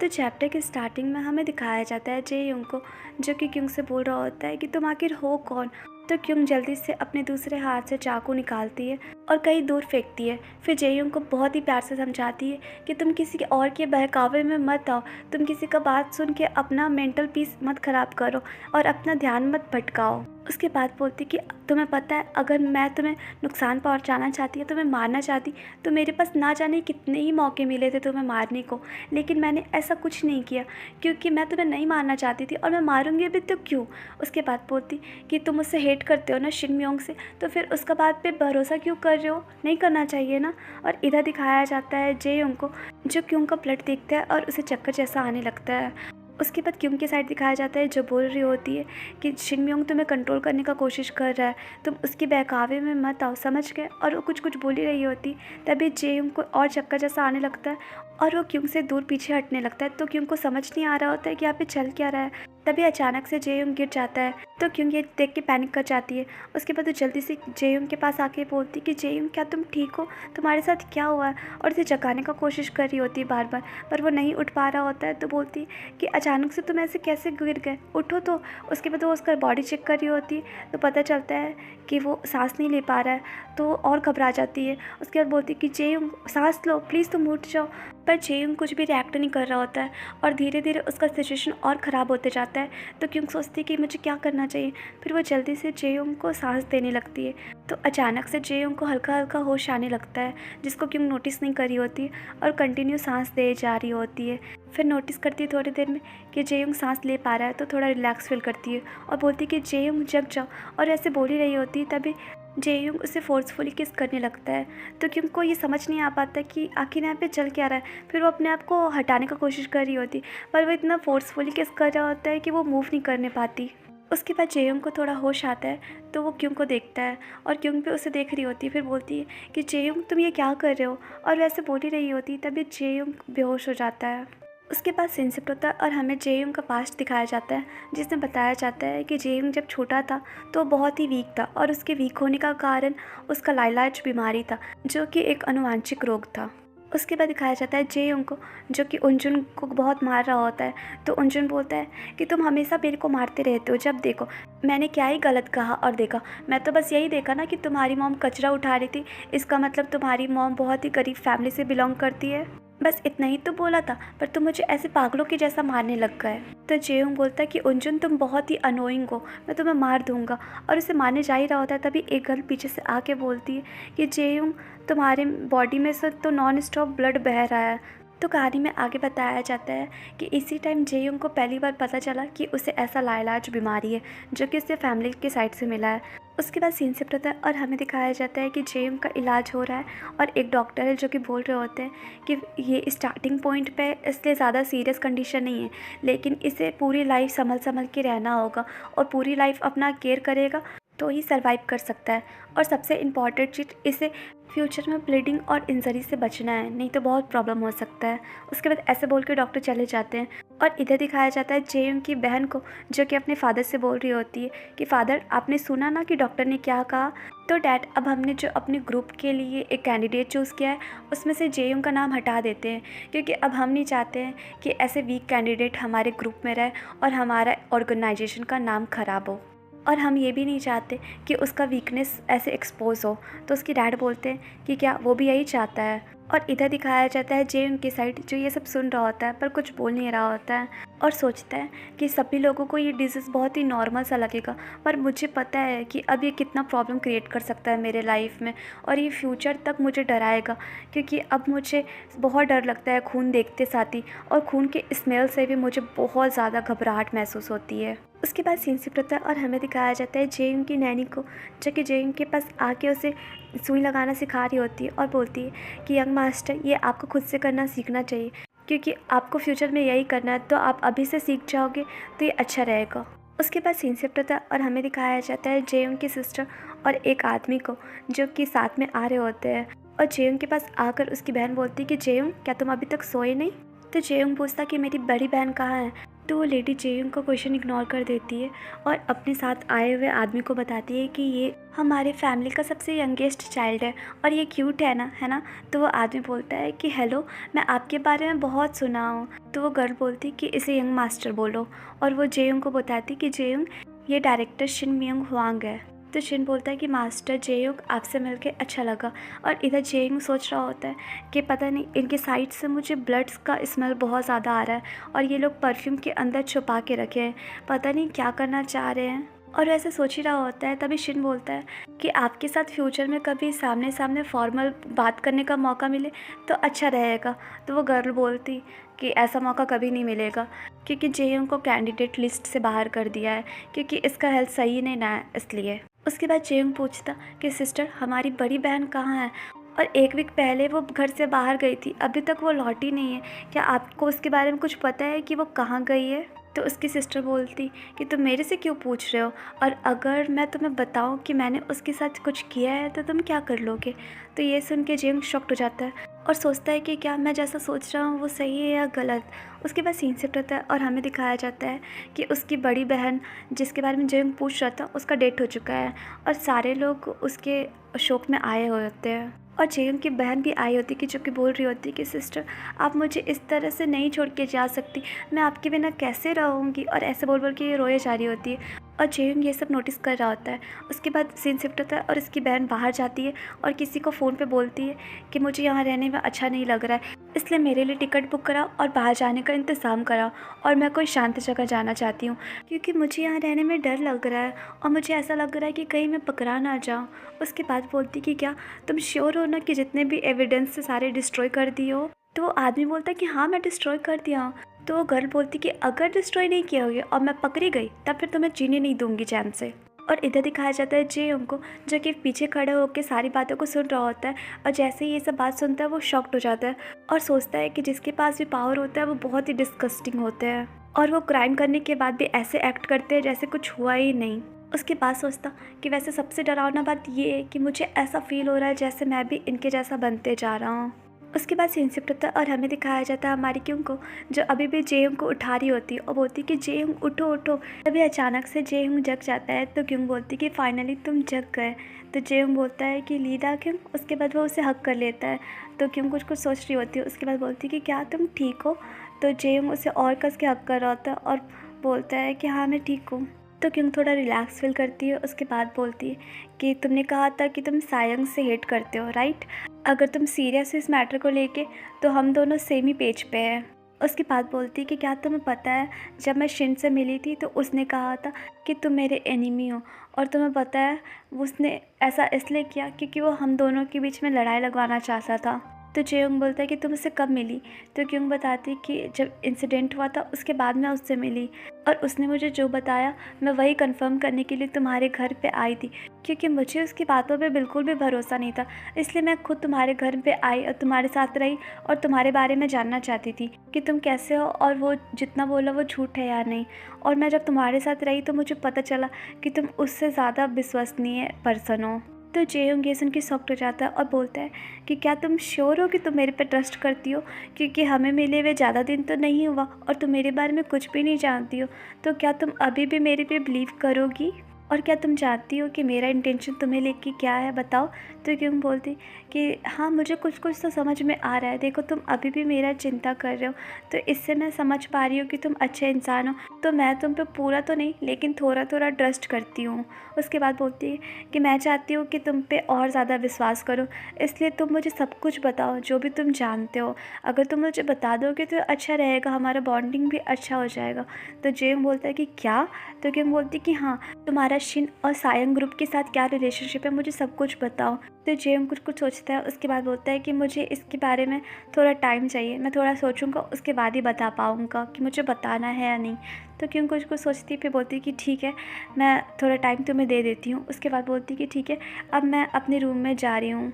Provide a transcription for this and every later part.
तो चैप्टर के स्टार्टिंग में हमें दिखाया जाता है जे-योंग को, जो कि क्योंग से बोल रहा होता है कि तुम आखिर हो कौन। तो क्योंग जल्दी से अपने दूसरे हाथ से चाकू निकालती है और कहीं दूर फेंकती है। फिर जे-योंग को बहुत ही प्यार से समझाती है कि तुम किसी के और के बहकावे में मत आओ, तुम किसी का बात सुन के अपना मेंटल पीस मत खराब करो और अपना ध्यान मत भटकाओ। उसके बाद बोलती कि तुम्हें पता है, अगर मैं तुम्हें नुकसान पहुंचाना चाहती या तुम्हें मारना चाहती तो मेरे पास ना जाने कितने ही मौके मिले थे तुम्हें मारने को, लेकिन मैंने ऐसा कुछ नहीं किया क्योंकि मैं तुम्हें नहीं मारना चाहती थी और मैं मारूंगी भी तो क्यों। उसके बाद बोलती कि तुम मुझसे हेट करते हो ना शिनम्योंग से, तो फिर उसका बात पे भरोसा क्यों कर रहे हो, नहीं करना चाहिए ना। और इधर दिखाया जाता है जे-योंग को, जो क्योंग का ब्लड देखता है और उसे चक्कर जैसा आने लगता है। उसके बाद क्योंग की साइड दिखाया जाता है, जो बोल रही होती है कि शिनम्योंग तुम्हें कंट्रोल करने का कोशिश कर रहा है, तुम उसकी बहकावे में मत आओ, समझ गए। और वो कुछ बोल ही रही होती, तभी जे-योंग को और चक्कर जैसा आने लगता है और वो क्योंग से दूर पीछे हटने लगता है। तो क्योंग को समझ नहीं आ रहा होता है कि यहाँ पे चल क्या रहा है। तभी अचानक से जे-योंग गिर जाता है, तो क्योंग ये देख के पैनिक कर जाती है। उसके बाद वो जल्दी से जे-योंग के पास आके बोलती कि जे-योंग क्या तुम ठीक हो, तुम्हारे साथ क्या हुआ है। और उसे जगाने का कोशिश कर रही होती है बार बार, पर वो नहीं उठ पा रहा होता है। तो बोलती कि अचानक से तुम ऐसे कैसे गिर गए, उठो तो। उसके बाद वो उसका बॉडी चेक कर रही होती है, तो पता चलता है कि वो सांस नहीं ले पा रहा है, तो और घबरा जाती है। उसके बाद बोलती कि जे-योंग सांस लो प्लीज़, तुम उठ जाओ। पर जे-योंग कुछ भी रिएक्ट नहीं कर रहा होता है और धीरे धीरे उसका सिचुएशन और ख़राब होते जाता है। तो क्योंग सोचती है कि मुझे क्या करना चाहिए। फिर वो जल्दी से जे-योंग को सांस देने लगती है। तो अचानक से जे-योंग को हल्का हल्का होश आने लगता है, जिसको क्योंग नोटिस नहीं करी होती और कंटिन्यू सांस दे जा रही होती है। फिर नोटिस करती है थोड़ी देर में कि जे-योंग सांस ले पा रहा है, तो थोड़ा रिलैक्स फील करती है और बोलती है कि जे-योंग जग जाओ। और ऐसे बोल ही रही होती है, तभी जे-योंग उसे फोर्सफुली किस करने लगता है। तो क्योंकि को ये समझ नहीं आ पाता कि आखिर यहाँ पे चल क्या रहा है। फिर वो अपने आप को हटाने का कोशिश कर रही होती, पर वो इतना फोर्सफुली किस कर रहा होता है कि वो मूव नहीं करने पाती। उसके बाद जे-योंग को थोड़ा होश आता है, तो वो क्योंग को देखता है और क्योंग भी उसे देख रही होती है। फिर बोलती है कि जे-योंग तुम ये क्या कर रहे हो, और वैसे बोल ही रही होती, तभी जे-योंग बेहोश हो जाता है। उसके बाद सीन शिफ्ट होता है और हमें जे-योंग का पास्ट दिखाया जाता है, जिसमें बताया जाता है कि जे-योंग जब छोटा था तो वो बहुत ही वीक था और उसके वीक होने का कारण उसका लाइलाज बीमारी था, जो कि एक आनुवांशिक रोग था। उसके बाद दिखाया जाता है जे-योंग को, जो कि उनजुन को बहुत मार रहा होता है। तो उनजुन बोलता है कि तुम हमेशा मेरे को मारते रहते हो, जब देखो मैंने क्या ही गलत कहा और देखा, मैं तो बस यही देखा ना कि तुम्हारी मॉम कचरा उठा रही थी, इसका मतलब तुम्हारी मॉम बहुत ही गरीब फैमिली से बिलोंग करती है, बस इतना ही तो बोला था, पर तुम मुझे ऐसे पागलों के जैसा मारने लग गए। तो जे-योंग बोलता है कि उनजुन तुम बहुत ही अनोइंग हो, मैं तुम्हें मार दूंगा। और उसे मारने जा ही रहा होता है, तभी एक गर्ल पीछे से आके बोलती है कि जे-योंग तुम्हारे बॉडी में से तो नॉन स्टॉप ब्लड बह रहा है। तो कहानी में आगे बताया जाता है कि इसी टाइम जे-योंग को पहली बार पता चला कि उसे ऐसा लाइलाज बीमारी है, जो कि उसके फैमिली के साइड से मिला है। उसके बाद सीन शिफ्ट होता है और हमें दिखाया जाता है कि जे-योंग का इलाज हो रहा है और एक डॉक्टर है जो कि बोल रहे होते हैं कि ये स्टार्टिंग पॉइंट पे इसलिए ज़्यादा सीरियस कंडीशन नहीं है, लेकिन इसे पूरी लाइफ संभल के रहना होगा और पूरी लाइफ अपना केयर करेगा तो ही सर्वाइव कर सकता है। और सबसे इम्पॉर्टेंट चीज़, इसे फ्यूचर में ब्लीडिंग और इंजरी से बचना है, नहीं तो बहुत प्रॉब्लम हो सकता है। उसके बाद ऐसे बोल के डॉक्टर चले जाते हैं और इधर दिखाया जाता है जे-योंग की बहन को, जो कि अपने फादर से बोल रही होती है कि फादर आपने सुना ना कि डॉक्टर ने क्या कहा। तो डैड, अब हमने जो अपने ग्रुप के लिए एक कैंडिडेट चूज़ किया है उसमें से जे-योंग का नाम हटा देते हैं, क्योंकि अब हम नहीं चाहते हैं कि ऐसे वीक कैंडिडेट हमारे ग्रुप में रहे और हमारा ऑर्गेनाइजेशन का नाम ख़राब हो, और हम ये भी नहीं चाहते कि उसका वीकनेस ऐसे एक्सपोज हो। तो उसकी डैड बोलते हैं कि क्या वो भी यही चाहता है। और इधर दिखाया जाता है जे-योंग की साइड, जो ये सब सुन रहा होता है पर कुछ बोल नहीं रहा होता है और सोचता है कि सभी लोगों को ये डिजीज़ बहुत ही नॉर्मल सा लगेगा, पर मुझे पता है कि अब ये कितना प्रॉब्लम क्रिएट कर सकता है मेरे लाइफ में, और ये फ्यूचर तक मुझे डराएगा, क्योंकि अब मुझे बहुत डर लगता है खून देखते साथ ही, और खून के स्मेल से भी मुझे बहुत ज़्यादा घबराहट महसूस होती है। उसके बाद सीन शिफ्ट होता है और हमें दिखाया जाता है जे-योंग की नैनी को, जो कि जे-योंग के पास आके उसे सुई लगाना सिखा रही होती है और बोलती है कि यंग मास्टर, ये आपको खुद से करना सीखना चाहिए, क्योंकि आपको फ्यूचर में यही करना है, तो आप अभी से सीख जाओगे तो ये अच्छा रहेगा। उसके बाद सीन शिफ्ट होता है और हमें दिखाया जाता है जे-योंग की सिस्टर और एक आदमी को, जो कि साथ में आ रहे होते हैं। और जे-योंग के पास आकर उसकी बहन बोलती है कि जे-योंग क्या तुम अभी तक सोए नहीं। तो जे-योंग पूछता कि मेरी बड़ी बहन कहाँ है। तो वो लेडी जेयुंग का क्वेश्चन इग्नोर कर देती है और अपने साथ आए हुए आदमी को बताती है कि ये हमारे फैमिली का सबसे यंगेस्ट चाइल्ड है और ये क्यूट है ना। तो वो आदमी बोलता है कि हेलो, मैं आपके बारे में बहुत सुना हूँ। तो वो गर्ल बोलती कि इसे यंग मास्टर बोलो, और वो जेयुंग को बताती कि जेयुंग, ये डायरेक्टर शिन मियोंग हुआंग है। तो शिन बोलता है कि मास्टर जेयुंग, आपसे मिलके अच्छा लगा। और इधर जेयुंग सोच रहा होता है कि पता नहीं इनके साइड से मुझे ब्लड्स का स्मेल बहुत ज़्यादा आ रहा है और ये लोग परफ्यूम के अंदर छुपा के रखे हैं, पता नहीं क्या करना चाह रहे हैं। और ऐसे सोच ही रहा होता है तभी शिन बोलता है कि आपके साथ फ्यूचर में कभी सामने सामने फॉर्मल बात करने का मौका मिले तो अच्छा रहेगा। तो वो गर्ल बोलती कि ऐसा मौका कभी नहीं मिलेगा, क्योंकि जेयुंग को कैंडिडेट लिस्ट से बाहर कर दिया है, क्योंकि इसका हेल्थ सही नहीं ना है इसलिए। उसके बाद जेयुंग पूछता कि सिस्टर, हमारी बड़ी बहन कहाँ है? और एक वीक पहले वो घर से बाहर गई थी, अभी तक वो लौटी नहीं है, क्या आपको उसके बारे में कुछ पता है कि वो कहाँ गई है? तो उसकी सिस्टर बोलती कि तुम मेरे से क्यों पूछ रहे हो, और अगर मैं तुम्हें बताऊं कि मैंने उसके साथ कुछ किया है तो तुम क्या कर लोगे? तो ये सुन के जेयुंग शॉक्ड हो जाता है और सोचता है कि क्या मैं जैसा सोच रहा हूँ वो सही है या गलत। उसके बाद सीन शिफ्ट होता है और हमें दिखाया जाता है कि उसकी बड़ी बहन जिसके बारे में जेयुंग पूछ रहा था उसका डेथ हो चुका है और सारे लोग उसके शोक में आए हुए होते हैं। और जेयुंग की बहन भी आई होती कि जो कि बोल रही होती कि सिस्टर, आप मुझे इस तरह से नहीं छोड़ के जा सकती, मैं आपके बिना कैसे रहूँगी। और ऐसे बोल बोल के ये रोए जा रही होती है और जेयुंग ये सब नोटिस कर रहा होता है। उसके बाद सीन शिफ्ट होता है और उसकी बहन बाहर जाती है और किसी को फ़ोन पे बोलती है कि मुझे यहाँ रहने में अच्छा नहीं लग रहा है, इसलिए मेरे लिए टिकट बुक कराओ और बाहर जाने का इंतज़ाम कराओ, और मैं कोई शांत जगह जाना चाहती हूँ क्योंकि मुझे यहाँ रहने में डर लग रहा है और मुझे ऐसा लग रहा है कि कहीं मैं पकड़ा ना जाऊँ। उसके बाद बोलती कि क्या तुम श्योर हो ना कि जितने भी एविडेंस सारे डिस्ट्रॉय कर दिए हो? तो वो आदमी बोलता है कि हाँ, मैं डिस्ट्रॉय कर दिया हूँ। तो वो गर्ल बोलती कि अगर डिस्ट्रॉय नहीं किया होगा और मैं पकड़ी गई तब फिर तुम्हें जीने नहीं दूंगी चैन से। और इधर दिखाया जाता है जेयुंग को, जो कि पीछे खड़े होकर सारी बातों को सुन रहा होता है, और जैसे ही ये सब बात सुनता है वो शॉक्ड हो जाता है और सोचता है कि जिसके पास भी पावर होता है वो बहुत ही डिस्गस्टिंग होते हैं और वो क्राइम करने के बाद भी ऐसे एक्ट करते हैं जैसे कुछ हुआ ही नहीं। उसके बाद सोचता कि वैसे सबसे डरावना बात ये है कि मुझे ऐसा फील हो रहा है जैसे मैं भी इनके जैसा बनते जा रहा हूँ। उसके बाद सीन शिफ्ट होता है और हमें दिखाया जाता है हमारी क्योंग को, जो अभी भी जेयुंग को उठा रही होती है और बोलती कि जेयुंग उठो उठो। तभी अचानक से जेयुंग जग जाता है तो क्योंग बोलती कि फाइनली तुम जग गए। तो जेयुंग बोलता है कि लीदा क्यों। उसके बाद वो उसे हक कर लेता है। तो क्योंग कुछ कुछ सोच रही होती है। उसके बाद बोलती कि क्या तुम ठीक हो? तो जेयुंग उसे और कस के हक कर रहा होता है और बोलता है कि हाँ, मैं ठीक हूँ। तो क्योंग थोड़ा रिलैक्स फील करती है। उसके बाद बोलती है कि तुमने कहा था कि तुम सायंग से हेट करते हो, राइट? अगर तुम सीरियस हो इस मैटर को लेके तो हम दोनों सेम ही पेज पे हैं। उसके बाद बोलती है कि क्या तुम्हें पता है, जब मैं शिन से मिली थी तो उसने कहा था कि तुम मेरे एनिमी हो, और तुम्हें पता है उसने ऐसा इसलिए किया क्योंकि वो हम दोनों के बीच में लड़ाई लगवाना चाहता था। तो जेयोंग बोलता है कि तुम उससे कब मिली? तो क्योंग बताती कि जब इंसिडेंट हुआ था उसके बाद मैं उससे मिली, और उसने मुझे जो बताया मैं वही कंफर्म करने के लिए तुम्हारे घर पे आई थी, क्योंकि मुझे उसकी बातों पे बिल्कुल भी भरोसा नहीं था। इसलिए मैं खुद तुम्हारे घर पे आई और तुम्हारे साथ रही और तुम्हारे बारे में जानना चाहती थी कि तुम कैसे हो और वो जितना बोला वो झूठ है या नहीं। और मैं जब तुम्हारे साथ रही तो मुझे पता चला कि तुम उससे ज़्यादा विश्वसनीय पर्सन हो। तो जेयोंग ये सुन के शॉक्ड हो जाता है और बोलता है कि क्या तुम श्योर हो कि तुम मेरे पे ट्रस्ट करती हो, क्योंकि हमें मिले हुए ज़्यादा दिन तो नहीं हुआ और तुम मेरे बारे में कुछ भी नहीं जानती हो। तो क्या तुम अभी भी मेरे पे बिलीव करोगी, और क्या तुम जानती हो कि मेरा इंटेंशन तुम्हें लेके क्या है, बताओ। तो क्यों बोलती कि हाँ, मुझे कुछ कुछ तो समझ में आ रहा है। देखो तुम अभी भी मेरा चिंता कर रहे हो, तो इससे मैं समझ पा रही हूँ कि तुम अच्छे इंसान हो। तो मैं तुम पे पूरा तो नहीं लेकिन थोड़ा थोड़ा ट्रस्ट करती हूँ। उसके बाद बोलती है कि मैं चाहती हूँ कि तुम पे और ज़्यादा विश्वास करो, इसलिए तुम मुझे सब कुछ बताओ जो भी तुम जानते हो। अगर तुम मुझे बता दोगे तो अच्छा रहेगा, हमारा बॉन्डिंग भी अच्छा हो जाएगा। तो जेम बोलता है कि क्या? तो क्यों बोलती कि हाँ, तुम्हारा शिन और सायंग ग्रुप के साथ क्या रिलेशनशिप है, मुझे सब कुछ बताओ। तो जेम कुछ कुछ सोचता है। उसके बाद बोलता है कि मुझे इसके बारे में थोड़ा टाइम चाहिए, मैं थोड़ा सोचूंगा उसके बाद ही बता पाऊँगा कि मुझे बताना है या नहीं। तो क्यों कुछ कुछ सोचती फिर बोलती कि ठीक है, मैं थोड़ा टाइम तुम्हें दे देती हूँ। उसके बाद बोलती कि ठीक है, अब मैं अपने रूम में जा रही हूँ।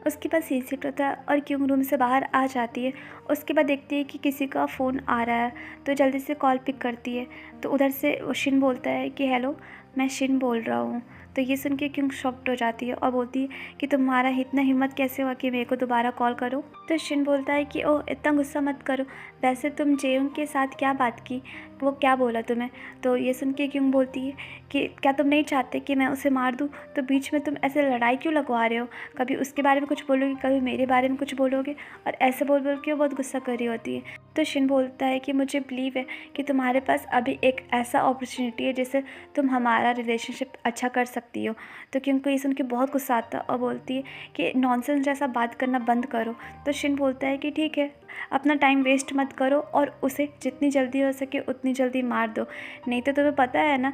उसके बाद सीन शिफ्ट होता है और क्यों रूम से बाहर आ जाती है। उसके बाद देखती है कि किसी का फ़ोन आ रहा है, तो जल्दी से कॉल पिक करती है। तो उधर से शिन बोलता है कि हेलो, मैं शिन बोल रहा हूँ। तो ये सुन के क्योंग शॉक्ड हो जाती है और बोलती है कि तुम्हारा इतना हिम्मत कैसे हुआ कि मेरे को दोबारा कॉल करो। तो शिन बोलता है कि ओह इतना गुस्सा मत करो, वैसे तुम जेयोंग के साथ क्या बात की, वो क्या बोला तुम्हें। तो ये सुन के क्योंग बोलती है कि क्या तुम नहीं चाहते कि मैं उसे मार दूँ, तो बीच में तुम ऐसे लड़ाई क्यों लगवा रहे हो, कभी उसके बारे में कुछ बोलोगे कभी मेरे बारे में कुछ बोलोगे। और ऐसे बोल बोल के वो बहुत गुस्सा कर रही होती है। तो शिन बोलता है कि मुझे बिलीव है कि तुम्हारे पास अभी एक ऐसा अपॉर्चुनिटी है जिससे तुम हमारा रिलेशनशिप अच्छा कर सकती हो। तो क्योंकि ये सुन के बहुत गुस्सा आता है और बोलती है कि नॉनसेंस जैसा बात करना बंद करो। तो शिन बोलता है कि ठीक है, अपना टाइम वेस्ट मत करो और उसे जितनी जल्दी हो सके उतनी जल्दी मार दो, नहीं तो तुम्हें पता है ना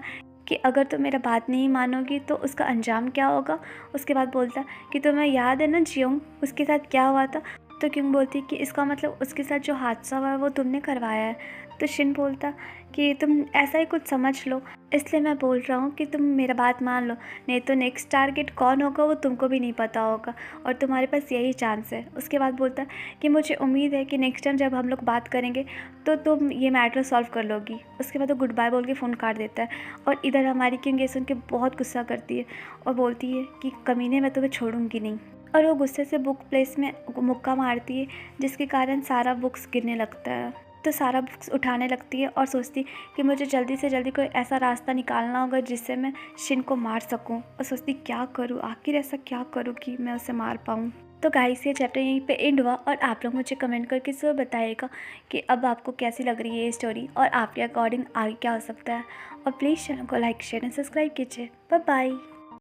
कि अगर तुम मेरा बात नहीं मानोगी तो उसका अंजाम क्या होगा। उसके बाद बोलता कि तुम्हें याद है ना जियोंग, उसके साथ क्या हुआ था। तो क्यों बोलती कि इसका मतलब उसके साथ जो हादसा हुआ है वो तुमने करवाया है। तो शिन बोलता कि तुम ऐसा ही कुछ समझ लो, इसलिए मैं बोल रहा हूँ कि तुम मेरा बात मान लो, नहीं तो नेक्स्ट टारगेट कौन होगा वो तुमको भी नहीं पता होगा और तुम्हारे पास यही चांस है। उसके बाद बोलता कि मुझे उम्मीद है कि नेक्स्ट टाइम जब हम लोग बात करेंगे तो तुम ये मैटर सॉल्व कर लोगी। उसके बाद वो गुड बाय बोल के फ़ोन काट देता है और इधर हमारी किंग ये सुन के बहुत गुस्सा करती है और बोलती है कि कमीने मैं तुम्हें छोड़ूंगी नहीं। और वो गुस्से से बुक प्लेस में मुक्का मारती है जिसके कारण सारा बुक्स गिरने लगता है। तो सारा बुक्स उठाने लगती है और सोचती कि मुझे जल्दी से जल्दी कोई ऐसा रास्ता निकालना होगा जिससे मैं शिन को मार सकूं। और सोचती क्या करूं, आखिर ऐसा क्या करूं कि मैं उसे मार पाऊं। तो गाइस ये चैप्टर यहीं पे एंड हुआ और आप लोग मुझे कमेंट करके ज़रूर बताइएगा कि अब आपको कैसी लग रही है ये स्टोरी और आपके अकॉर्डिंग आगे क्या हो सकता है। और प्लीज़ चैनल को लाइक शेयर एंड सब्सक्राइब कीजिए। Bye bye.